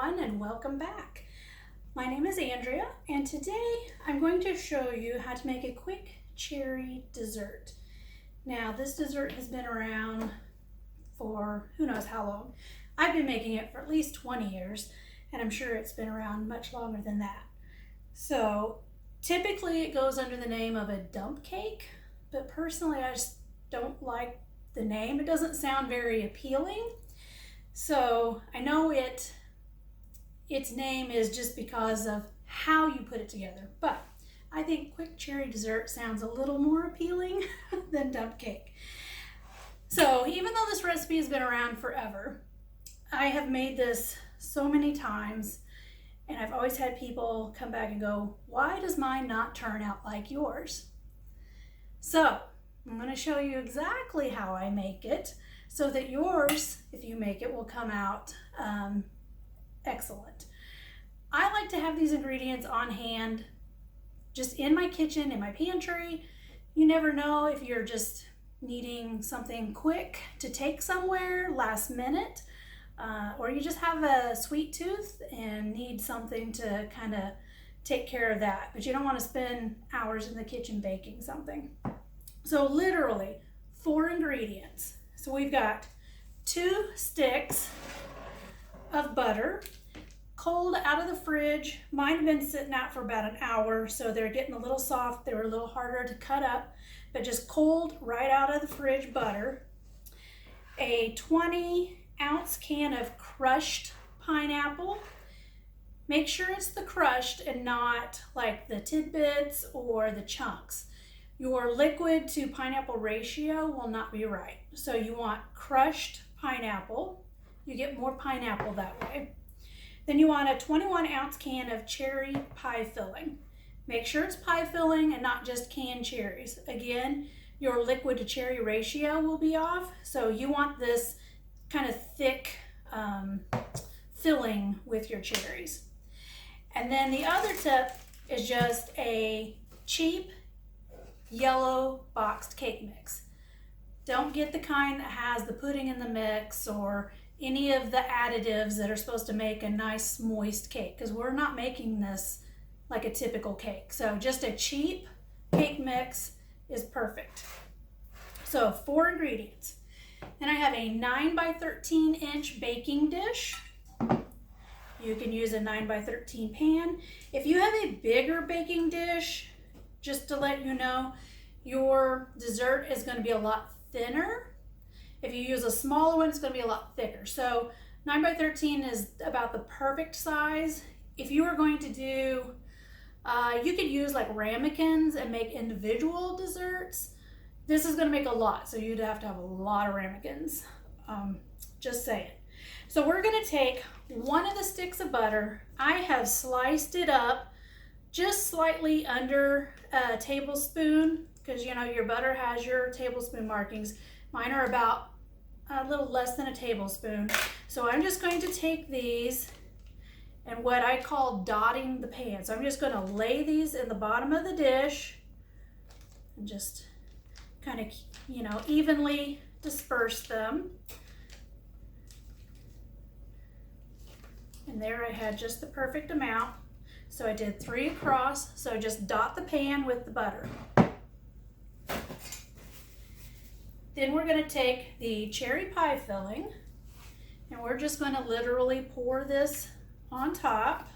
everyone, and welcome back. My name is Andrea, and today I'm going to show you how to make a quick cherry dessert. Now, this dessert has been around for who knows how long. I've been making it for at least 20 years, and I'm sure it's been around much longer than that. So, typically it goes under the name of a dump cake, but personally I just don't like the name. It doesn't sound very appealing. So I know its name is just because of how you put it together, but I think quick cherry dessert sounds a little more appealing than dump cake. So even though this recipe has been around forever, I have made this so many times, and I've always had people come back and go, why does mine not turn out like yours? So I'm going to show you exactly how I make it, so that yours, if you make it, will come out excellent. I like to have these ingredients on hand, just in my kitchen, in my pantry. You never know if you're just needing something quick to take somewhere last minute, or you just have a sweet tooth and need something to kind of take care of that, but you don't want to spend hours in the kitchen baking something. So literally 4 ingredients. So we've got 2 sticks of butter, cold out of the fridge. Mine have been sitting out for about an hour, so they're getting a little soft. They were a little harder to cut up, but just cold right out of the fridge butter. A 20-ounce can of crushed pineapple. Make sure it's the crushed and not like the tidbits or the chunks. Your liquid to pineapple ratio will not be right. So you want crushed pineapple. You get more pineapple that way. Then you want a 21-ounce can of cherry pie filling. Make sure it's pie filling and not just canned cherries. Again, your liquid to cherry ratio will be off. So you want this kind of thick filling with your cherries. And then the other tip is just a cheap yellow boxed cake mix. Don't get the kind that has the pudding in the mix or any of the additives that are supposed to make a nice moist cake, because we're not making this like a typical cake. So just a cheap cake mix is perfect. So 4 ingredients. Then I have a 9 by 13 inch baking dish. You can use a 9 by 13 pan. If you have a bigger baking dish, just to let you know, your dessert is going to be a lot thinner. If you use a smaller one, it's going to be a lot thicker. So 9 by 13 is about the perfect size. If you are going to do, you could use like ramekins and make individual desserts. This is going to make a lot, so you'd have to have a lot of ramekins. Just saying. So we're going to take one of the sticks of butter. I have sliced it up just slightly under a tablespoon, because you know your butter has your tablespoon markings. Mine are about a little less than a tablespoon. So I'm just going to take these and what I call dotting the pan. So I'm just going to lay these in the bottom of the dish and just kind of, you know, evenly disperse them. And there I had just the perfect amount. So I did 3 across, so just dot the pan with the butter. Then we're going to take the cherry pie filling, and we're just going to literally pour this on top.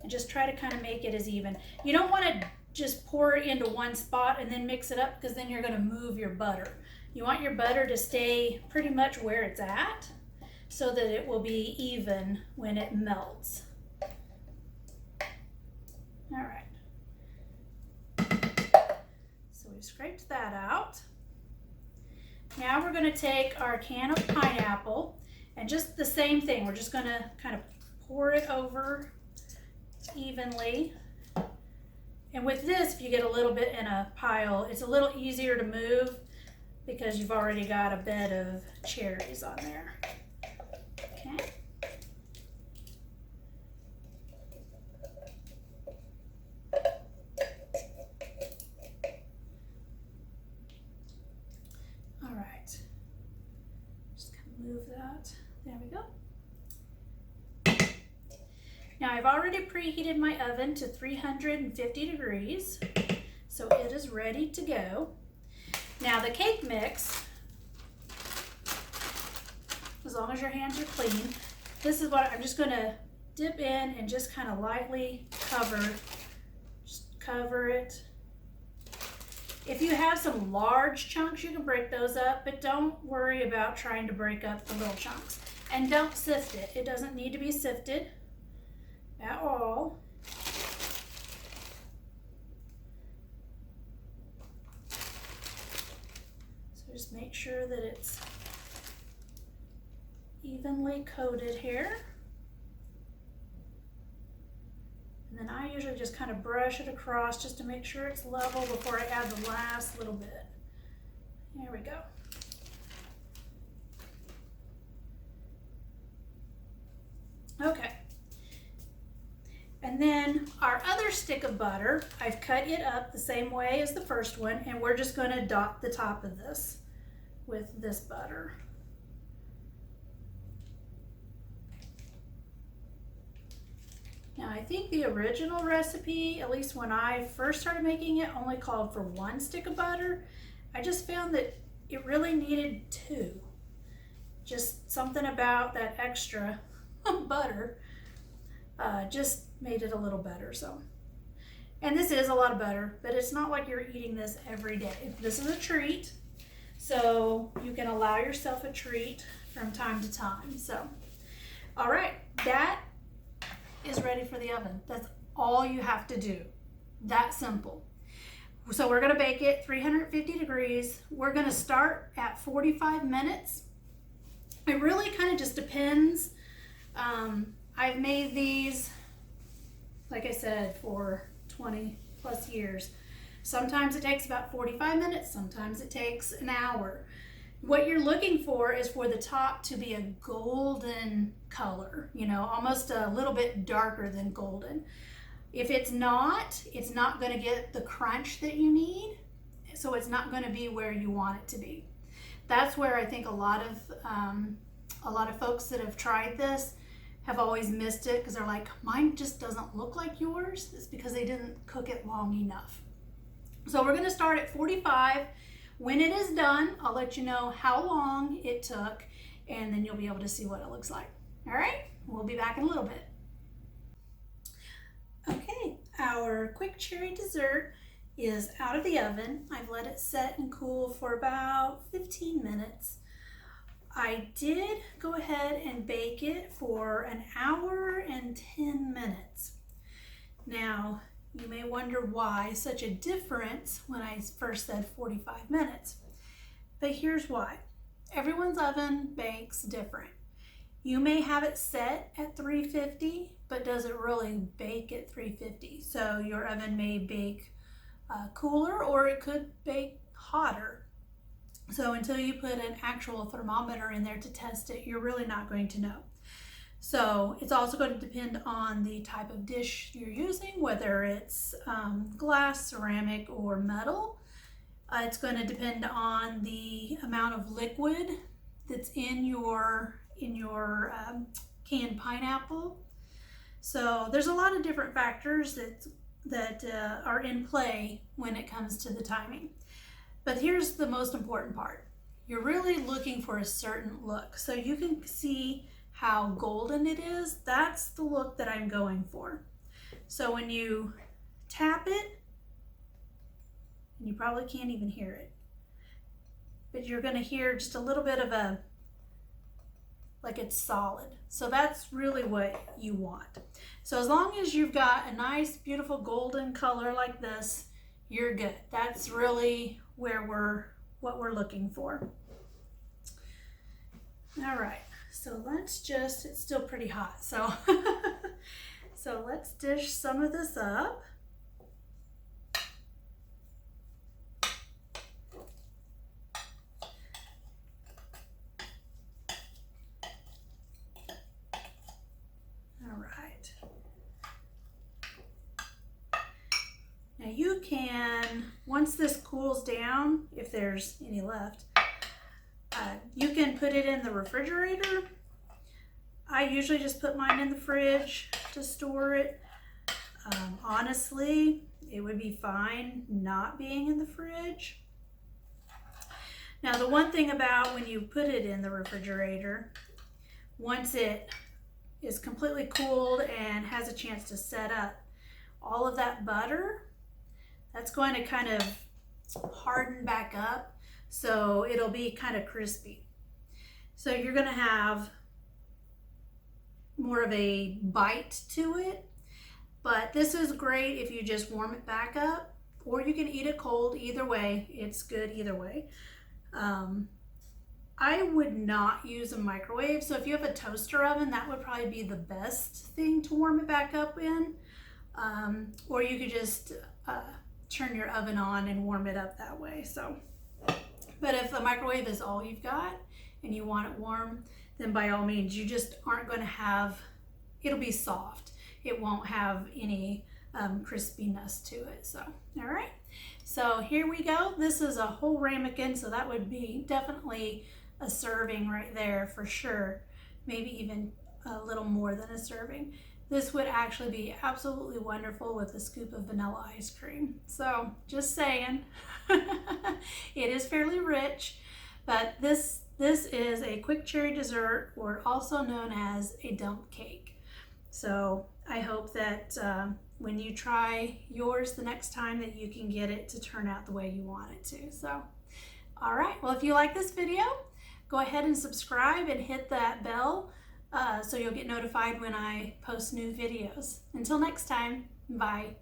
And just try to kind of make it as even. You don't want to just pour it into one spot and then mix it up, because then you're going to move your butter. You want your butter to stay pretty much where it's at, so that it will be even when it melts. All right. So we've scraped that out. Now we're going to take our can of pineapple and just the same thing. We're just going to kind of pour it over evenly. And with this, if you get a little bit in a pile, it's a little easier to move because you've already got a bed of cherries on there. Okay. All right. I've already preheated my oven to 350 degrees, so it is ready to go. Now the cake mix, as long as your hands are clean, this is what I'm just going to dip in and just kind of lightly cover it. If you have some large chunks, you can break those up, but don't worry about trying to break up the little chunks. And don't sift it. It doesn't need to be sifted at all. So just make sure that it's evenly coated here. And then I usually just kind of brush it across just to make sure it's level before I add the last little bit. There we go. Okay. And then our other stick of butter, I've cut it up the same way as the first one, and we're just going to dot the top of this with this butter. Now I think the original recipe, at least when I first started making it, only called for 1 stick of butter. I just found that it really needed 2. Just something about that extra butter just made it a little better. So, and this is a lot of butter, but it's not like you're eating this every day. This is a treat, so you can allow yourself a treat from time to time. So, all right, that is ready for the oven. That's all you have to do. That simple. So we're gonna bake it 350 degrees. We're gonna start at 45 minutes. It really kind of just depends. I've made these, like I said, for 20 plus years. Sometimes it takes about 45 minutes, sometimes it takes an hour. What you're looking for is for the top to be a golden color, you know, almost a little bit darker than golden. If it's not going to get the crunch that you need, so it's not going to be where you want it to be. That's where I think a lot of folks that have tried this have always missed it, because they're like, mine just doesn't look like yours. It's because they didn't cook it long enough. So we're going to start at 45. When it is done, I'll let you know how long it took, and then you'll be able to see what it looks like. All right, we'll be back in a little bit. Okay, our quick cherry dessert is out of the oven. I've let it set and cool for about 15 minutes. I did go ahead and bake it for an hour and 10 minutes. Now, you may wonder why such a difference when I first said 45 minutes. But here's why. Everyone's oven bakes different. You may have it set at 350, but does it really bake at 350? So your oven may bake cooler, or it could bake hotter. So until you put an actual thermometer in there to test it, you're really not going to know. So it's also going to depend on the type of dish you're using, whether it's glass, ceramic, or metal. It's going to depend on the amount of liquid that's in your canned pineapple. So there's a lot of different factors that are in play when it comes to the timing. But here's the most important part. You're really looking for a certain look. So you can see how golden it is. That's the look that I'm going for. So when you tap it, and you probably can't even hear it, but you're going to hear just a little bit of a, like it's solid. So that's really what you want. So as long as you've got a nice, beautiful golden color like this, you're good. That's really what we're looking for. All right. So let's just, it's still pretty hot, so so let's dish some of this up. All right. Now you can, once this cools down, if there's any left, you can put it in the refrigerator. I usually just put mine in the fridge to store it. Honestly, it would be fine not being in the fridge. Now, the one thing about when you put it in the refrigerator, once it is completely cooled and has a chance to set up, all of that butter, that's going to kind of harden back up, so it'll be kind of crispy. So you're going to have more of a bite to it, but this is great if you just warm it back up, or you can eat it cold. Either way, it's good either way. I would not use a microwave, so if you have a toaster oven, that would probably be the best thing to warm it back up in, or you could just turn your oven on and warm it up that way. So, but if the microwave is all you've got and you want it warm, then by all means, you just aren't going to have, it'll be soft. It won't have any crispiness to it. So, all right. So here we go. This is a whole ramekin, so that would be definitely a serving right there for sure. Maybe even a little more than a serving. This would actually be absolutely wonderful with a scoop of vanilla ice cream. So just saying, it is fairly rich, but this is a quick cherry dessert, or also known as a dump cake. So I hope that when you try yours the next time, that you can get it to turn out the way you want it to. So, all right, well, if you like this video, go ahead and subscribe and hit that bell so you'll get notified when I post new videos. Until next time, bye.